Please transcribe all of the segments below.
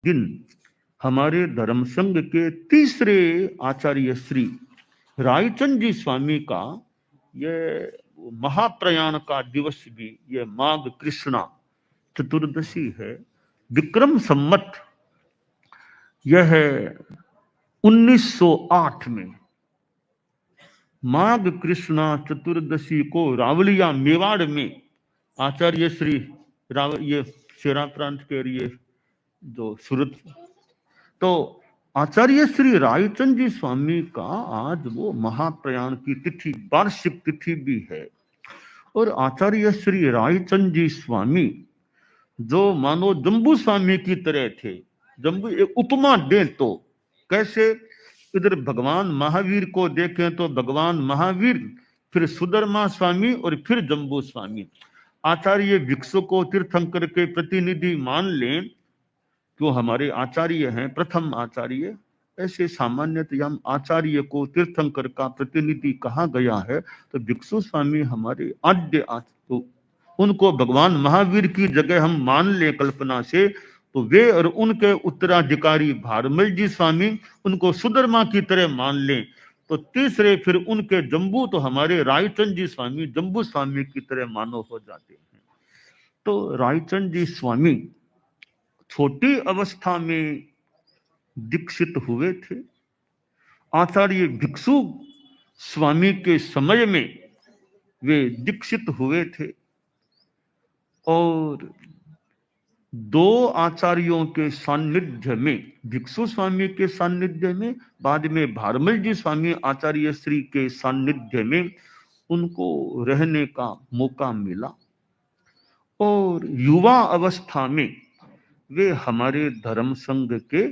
दिन हमारे धर्म संघ के तीसरे आचार्य श्री रायचंद जी स्वामी का ये महाप्रयाण का दिवस भी ये माघ कृष्णा चतुर्दशी है। विक्रम संमत यह 1908 में माघ कृष्णा चतुर्दशी को रावलिया मेवाड़ में आचार्य श्री ये शेरा प्रांत के लिए जो सूरत, तो आचार्य श्री रायचंद जी स्वामी का आज वो महाप्रयाण की तिथि, वार्षिक तिथि भी है। और आचार्य श्री रायचंद जी स्वामी जो मानो जम्बू स्वामी की तरह थे। जम्बू एक उपमा दे तो कैसे, इधर भगवान महावीर को देखें तो भगवान महावीर, फिर सुधर्मा स्वामी और फिर जम्बू स्वामी। आचार्य भिक्षु को तीर्थंकर के प्रतिनिधि मान लें जो हमारे आचार्य हैं, प्रथम आचार्य, ऐसे सामान्यतः हम आचार्य को तीर्थंकर का प्रतिनिधि कहा गया है। तो भिक्षु स्वामी हमारे आद्य, तो उनको भगवान महावीर की जगह हम मान ले कल्पना से, तो वे और उनके उत्तराधिकारी भारमल जी स्वामी उनको सुधर्मा की तरह मान लें। तो तीसरे फिर उनके जम्बू तो हमारे रायचंद जी स्वामी जम्बू स्वामी की तरह मानो हो जाते हैं। तो रायचंद जी स्वामी छोटी अवस्था में दीक्षित हुए थे। आचार्य भिक्षु स्वामी के समय में वे दीक्षित हुए थे और दो आचार्यों के सानिध्य में, भिक्षु स्वामी के सानिध्य में, बाद में भारमल जी स्वामी आचार्य श्री के सानिध्य में उनको रहने का मौका मिला। और युवा अवस्था में वे हमारे धर्म संघ के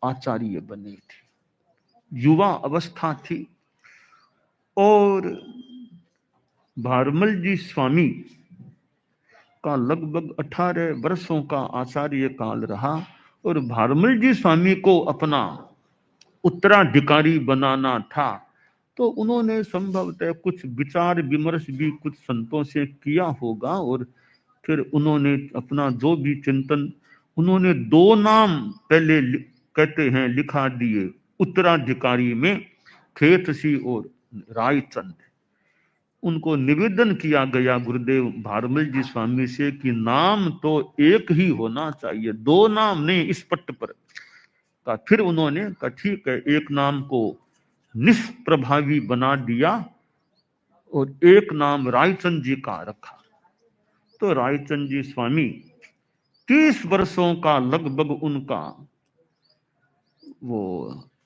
आचार्य बने थे। युवा अवस्था थी और भारमल जी स्वामी का लगभग 18 वर्षों का आचार्य काल रहा। और भारमल जी स्वामी को अपना उत्तराधिकारी बनाना था, तो उन्होंने संभवतः कुछ विचार विमर्श भी कुछ संतों से किया होगा और फिर उन्होंने अपना जो भी चिंतन, उन्होंने दो नाम पहले कहते हैं लिखा दिए उत्तराधिकारी में, खेतसी और रायचंद। उनको निवेदन किया गया गुरुदेव भारमल जी स्वामी से कि नाम तो एक ही होना चाहिए, दो नाम नहीं इस पट्ट पर का। फिर उन्होंने कहा ठीक है, एक नाम को निष्प्रभावी बना दिया और एक नाम रायचंद जी का रखा। तो रायचंद जी स्वामी 30 वर्षों का लगभग उनका वो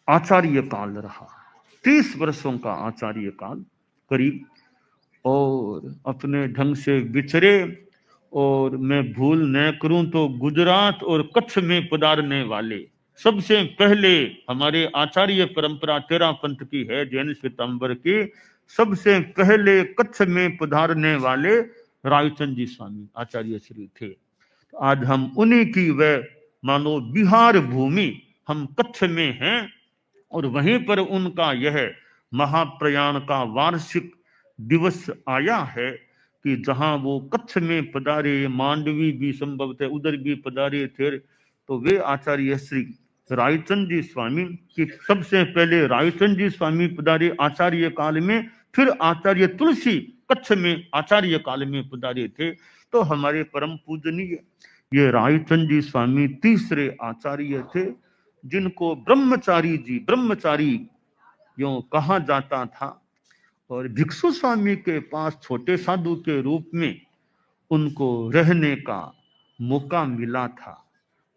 आचार्य काल रहा, 30 वर्षों का आचार्य काल करीब। और अपने ढंग से विचरे, और मैं भूल न करूं तो गुजरात और कच्छ में पधारने वाले सबसे पहले हमारे आचार्य परंपरा तेरा पंथ की है, जैन श्वेतांबर की, सबसे पहले कच्छ में पधारने वाले रायचंद जी स्वामी आचार्य श्री थे। तो आज हम उन्हीं की वह मानो बिहार भूमि, हम कच्छ में हैं और वहीं पर उनका यह महाप्रयाण का वार्षिक दिवस आया है कि जहां वो कच्छ में पधारे, मांडवी भी संभवतः उधर भी पधारे थे। तो वे आचार्य श्री रायचंद जी स्वामी की सबसे पहले रायचंद जी स्वामी पधारे आचार्य काल में, फिर आचार्य तुलसी कच्छ में आचार्य काल में पधारे थे। तो हमारे परम पूजनीय ये रायचंद जी स्वामी तीसरे आचार्य थे, जिनको ब्रह्मचारी जी, ब्रह्मचारी यूं कहा जाता था। और भिक्षु स्वामी के पास छोटे साधु के रूप में उनको रहने का मौका मिला था।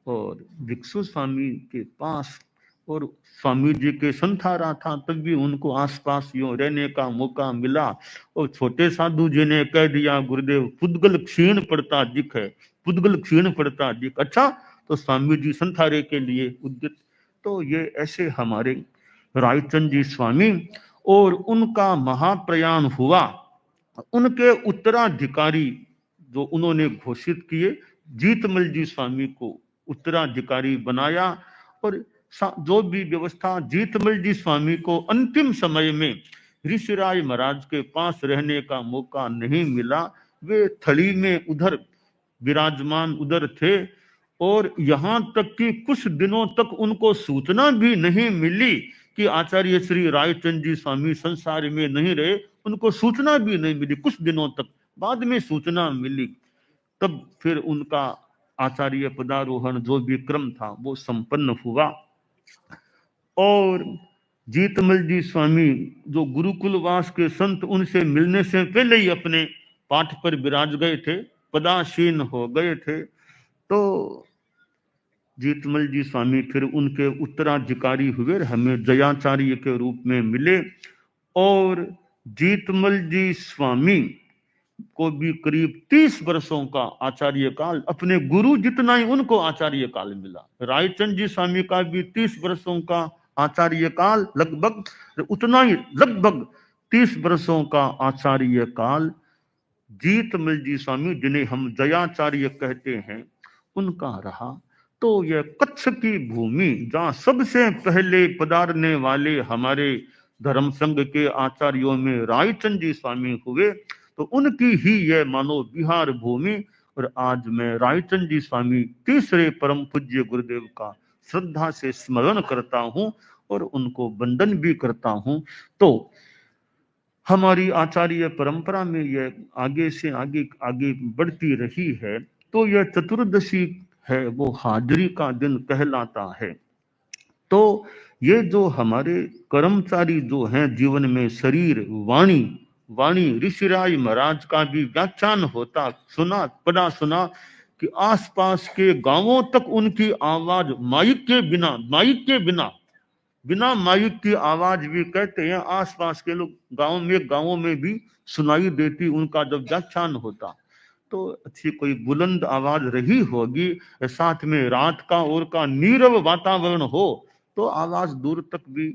और भिक्षु स्वामी के पास और स्वामी जी के संथारा था, तब भी उनको आसपास यूं रहने का मौका मिला। और छोटे साधु जी ने कह दिया गुरुदेव पुद्गल क्षीण पड़ता दिख है, पुद्गल क्षीण पड़ता दिख। अच्छा, तो स्वामी जी संथारे के लिए उद्यत। तो ये ऐसे हमारे रायचंद जी स्वामी, और उनका महाप्रयाण हुआ। उनके उत्तराधिकारी जो उन्होंने घोषित किए, जीतमल जी स्वामी को उत्तराधिकारी बनाया। और जो भी व्यवस्था, जीतमल जी स्वामी को अंतिम समय में ऋषिराज महाराज के पास रहने का मौका नहीं मिला, वे थली में उधर विराजमान उधर थे। और यहाँ तक कि कुछ दिनों तक उनको सूचना भी नहीं मिली कि आचार्य श्री रायचंद जी स्वामी संसार में नहीं रहे, उनको सूचना भी नहीं मिली कुछ दिनों तक। बाद में सूचना मिली, तब फिर उनका आचार्य पदारोहण जो भी क्रम था वो संपन्न हुआ। और जीतमल जी स्वामी जो गुरुकुलवास के संत, उनसे मिलने से पहले ही अपने पाठ पर विराज गए थे, पदासीन हो गए थे। तो जीतमल जी स्वामी फिर उनके उत्तराधिकारी हुए, हमें जयाचार्य के रूप में मिले। और जीतमल जी स्वामी को भी करीब 30 वर्षों का आचार्य काल, अपने गुरु जितना ही उनको आचार्य काल मिला। रायचंद जी स्वामी का भी 30 वर्षों का आचार्य काल, लगभग उतना ही, लगभग 30 वर्षों का आचार्य काल जीतमल जी स्वामी, जिन्हें हम जयाचार्य कहते हैं, उनका रहा। तो यह कच्छ की भूमि, जहां सबसे पहले पधारने वाले हमारे धर्म संघ के आचार्यों में रायचंद जी स्वामी हुए, तो उनकी ही यह मानो बिहार भूमि। और आज मैं रायचंद जी स्वामी तीसरे परम पूज्य गुरुदेव का श्रद्धा से स्मरण करता हूं और उनको वंदन भी करता हूं। तो हमारी आचार्य परंपरा में यह आगे से आगे आगे बढ़ती रही है। तो यह चतुर्दशी है, वो हाजिरी का दिन कहलाता है। तो ये जो हमारे कर्मचारी जो हैं जीवन में, शरीर वाणी ऋषिराज महाराज का भी व्याख्यान होता सुना, पढ़ा सुना कि आसपास के गांवों तक उनकी आवाज माइक के बिना माइक की आवाज भी, कहते हैं आसपास के लोग गांवों में भी सुनाई देती उनका जब व्याख्यान होता। तो अच्छी कोई बुलंद आवाज रही होगी, साथ में रात का और का नीरव वातावरण हो, तो आवाज दूर तक भी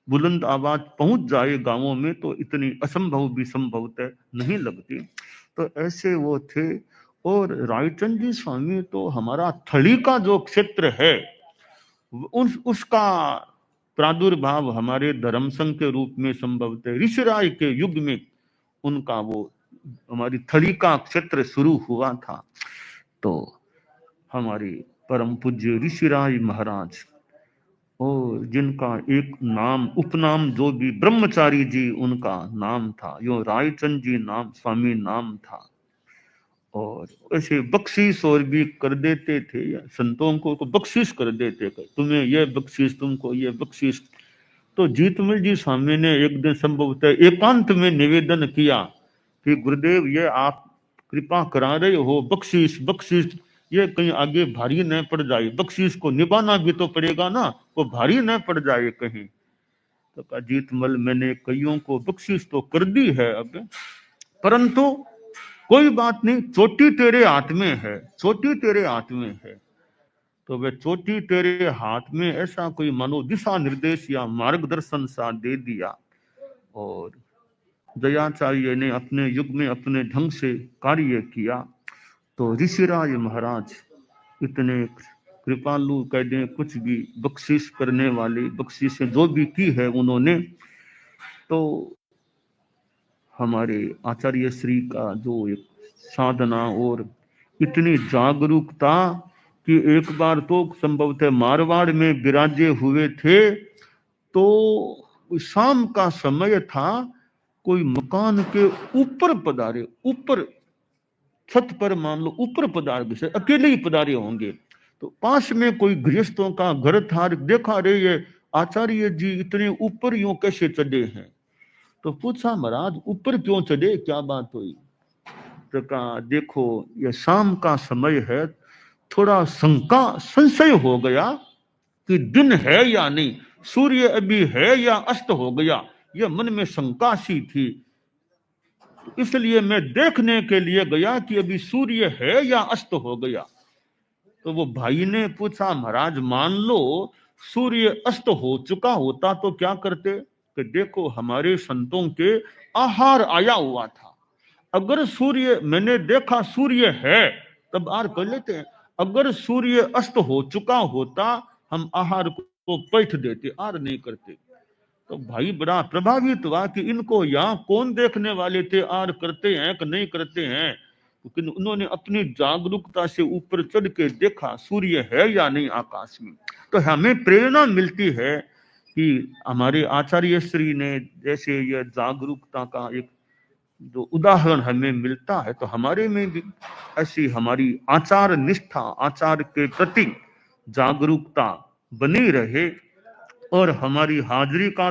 बुलंद आवाज पहुंच जाए गांवों में, तो इतनी असंभव भी संभवतः नहीं लगती। तो ऐसे वो थे। और रायचंद जी स्वामी तो हमारा थली का जो क्षेत्र है, उसका प्रादुर्भाव हमारे धर्म संघ के रूप में संभवतः ऋषिराय के युग में उनका वो हमारी थली का क्षेत्र शुरू हुआ था। तो हमारे परम पूज्य ऋषिराय महाराज, और जिनका एक नाम उपनाम जो भी ब्रह्मचारी जी उनका नाम था, यो रायचंद जी नाम स्वामी नाम था। और ऐसे बख्शीश और भी कर देते थे, या संतों को बख्शीश कर देते, तुम्हें ये बख्शीश, तुमको ये बख्शीश। तो जीतमल जी स्वामी ने एक दिन संभवतः एकांत में निवेदन किया कि गुरुदेव, ये आप कृपा करा रहे हो, बख्शीश ये कहीं आगे भारी न पड़ जाए, बख्शीश को निभाना भी तो पड़ेगा ना, वो भारी न पड़ जाए कहीं। तो कहा, जीतमल मैंने कईयों को बख्शीश तो कर दी है अब, परंतु कोई बात नहीं, चोटी तेरे हाथ में है, चोटी तेरे हाथ में है। तो वह चोटी तेरे हाथ में, ऐसा कोई मानो दिशा निर्देश या मार्गदर्शन सा दे दिया। और दयाचार्य ने अपने युग में अपने ढंग से कार्य किया। तो ऋषिराज महाराज इतने कृपालु, कह दें कुछ भी, बख्शीश करने वाले, बख्शीश जो भी की है उन्होंने। तो हमारे आचार्य श्री का जो एक साधना और इतनी जागरूकता कि एक बार तो संभवतः मारवाड़ में विराजे हुए थे, तो शाम का समय था, कोई मकान के ऊपर पधारे, ऊपर छत पर मान लो ऊपर पधार से अकेले ही पधारे होंगे। तो पास में कोई गृहस्थों का घर था, देखा रे ये आचार्य जी इतने ऊपर यूं कैसे चढ़े हैं। तो पूछा, महाराज ऊपर क्यों चढ़े, क्या बात हुई? तो कहा, देखो ये शाम का समय है, थोड़ा संशय हो गया कि दिन है या नहीं, सूर्य अभी है या अस्त हो गया, यह मन में शंका सी थी। इसलिए मैं देखने के लिए गया कि अभी सूर्य है या अस्त हो गया। तो वो भाई ने पूछा, महाराज मान लो सूर्य अस्त हो चुका होता तो क्या करते? कि देखो हमारे संतों के आहार आया हुआ था, अगर सूर्य, मैंने देखा सूर्य है तब आहार कर लेते हैं, अगर सूर्य अस्त हो चुका होता हम आहार को पैठ देते, आहार नहीं करते। तो भाई बड़ा प्रभावित हुआ कि इनको यहाँ कौन देखने वाले थे, आहार करते हैं कि नहीं करते हैं। लेकिन उन्होंने अपनी जागरूकता से ऊपर चढ़ के देखा सूर्य है या नहीं आकाश में। तो हमें प्रेरणा मिलती है कि हमारे आचार्य श्री ने जैसे यह जागरूकता का एक जो उदाहरण हमें मिलता है, तो हमारे में भी ऐसी हमारी आचार निष्ठा, आचार के प्रति जागरूकता बनी रहे और हमारी हाजिरी का